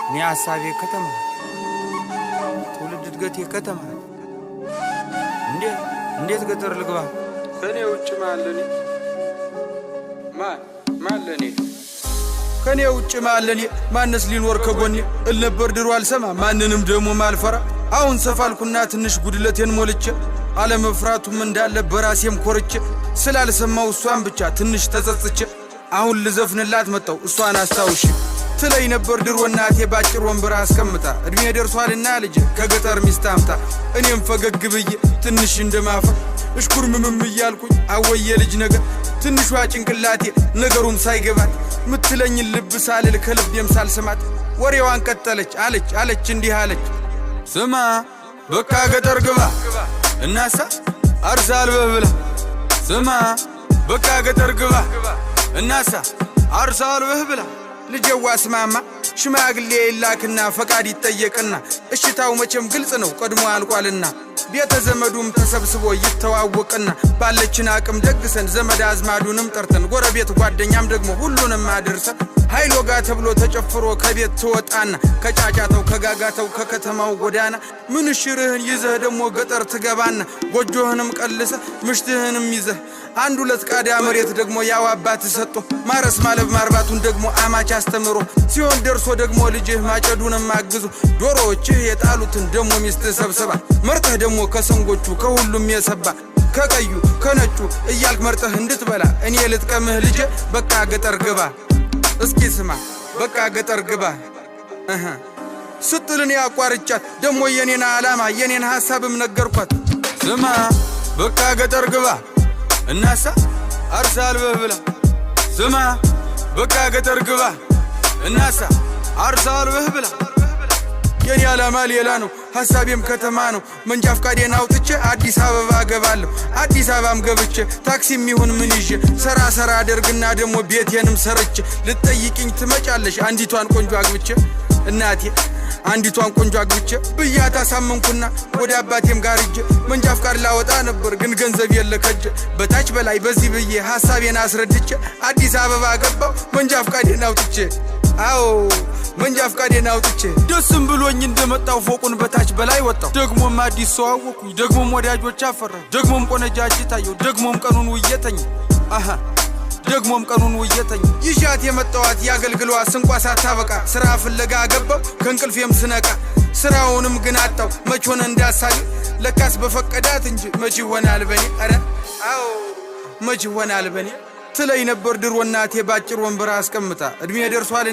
እኔ ሐሳቤ ከተማ ትውልድ እድገቴ ከተማ እንዴት ገጠር ልግባ ከኔ ውጭ ማለኔ ማለኔ ከኔ ውጭ ማለኔ ማንስ ሊኖር ከጎኔ እልነበር ድሮ አልሰማ ማንንም ደሞ ማልፈራ አሁን ሰፋልኩና ትንሽ ጉድለቴን ሞልቼ አለመፍራቱም እንዳለ በራሴም ኮርቼ ስላልሰማው እሷን ብቻ ትንሽ ተጸጽቼ አሁን ልዘፍንላት መጣው እሷን አስታውሽ ትለይ ነበር ድሮ እናቴ ባጭር ወንበር አስቀምጣ እድሜ ደርሷልና ልጅ ከገጠር ሚስት አምጣ እኔም ፈገግ ብዬ ትንሽ እንደማፈር እሽኩርምም እያልኩኝ አወየ ልጅ ነገር ትንሿ ጭንቅላቴ ነገሩም ሳይገባት ምትለኝ ልብ ሳልል ከልቤም ሳልሰማት ወሬዋን ቀጠለች አለች እንዲህ አለች ስማ በቃ ገጠር ግባ እናሳ አርሳልበህ ብላ ስማ በቃ ገጠር ግባ እናሳ አርሳልበህ ብላ ልጄዋ ስማማ ሽማግሌ ይላክና ፈቃድ ይጠየቅና እሽታው መቼም ግልጽ ነው ቀድሞ አልቋልና ቤተ ዘመዱም ተሰብስቦ ይተዋወቅና ባለችን አቅም ደግሰን ዘመድ አዝማዱንም ጠርተን ጎረቤት ጓደኛም ደግሞ ሁሉንም አድርሰን ኃይል ወጋ ተብሎ ተጨፍሮ ከቤት ተወጣና ከጫጫታው ከጋጋታው ከከተማው ጎዳና ምንሽርህን ይዘህ ደግሞ ገጠር ትገባና ጎጆህንም ቀልሰ ምሽትህንም ይዘህ አንድ ሁለት ቃዳ መሬት ደግሞ ያው አባት ሰጥቶ ማረስ ማለብ ማርባቱን ደግሞ አማች አስተምሮ ሲሆን ደርሶ ደግሞ ልጅህ ማጨዱንም አግዙ ዶሮዎችህ የጣሉትን ደግሞ ሚስት ሰብስባ መርጠህ ደግሞ ከሰንጎቹ ከሁሉም የሰባ ከቀዩ ከነጩ እያልክ መርጠህ እንድትበላ እኔ ልጥቀምህ ልጄ በቃ ገጠር ግባ እስኪ ስማ በቃ ገጠር ግባ ስትልን ያቋርጫት ደግሞ የኔን ዓላማ የኔን ሐሳብም ነገርኳት ስማ በቃ ገጠር ግባ እናሳ አርሳልበህ ብላ ስማ በቃ ገጠር ግባ እናሳ አርሳልበህ ብላ የኔ ዓላማ ሌላ ነው ሐሳቤም ከተማ ነው መንጃ ፈቃዴን አውጥቼ አዲስ አበባ ገባለሁ አዲስ አበባም ገብቼ ታክሲም ይሁን ምን ይዤ ሰራ አደርግና ደግሞ ቤቴንም ሰርቼ ልትጠይቅኝ ትመጫለሽ አንዲቷን ቆንጆ አግብቼ እናቴ አንዲቷን ቆንጆ አግብቼ ብያታ ሳመንኩና ወደ አባቴም ጋር ሂጄ መንጃ ፈቃድ ላወጣ ነበር ግን ገንዘብ የለከጀ በታች በላይ በዚህ ብዬ ሐሳቤን አስረድቼ አዲስ አበባ ገባው መንጃ ፈቃዴን አውጥቼ አዎ መንጃ ፈቃዴን አውጥቼ ደስም ብሎኝ እንደመጣው ፎቁን በታች በላይ ወጣው ደግሞም አዲስ ሰው አወኩኝ ደግሞም ወዳጆች አፈራ ደግሞም ቆነጃጅ ታየው ደግሞም ቀኑን ውየተኝ ደግሞም ቀኑን ውየተኝ ይሻት የመጣዋት ያገልግሏ ስንቋ ሳታበቃ ስራ ፍለጋ ገባው ከንቅልፌም ስነቃ ስራውንም ግን አጣው መቾን እንዳሳይ ለካስ በፈቀዳት እንጂ መች ይሆናል በኔ አረ አዎ መች ይሆናል በኔ ትለይ ነበር ድሮ እናቴ ባጭር ወንበር አስቀምጣ እድሜ ደርሷል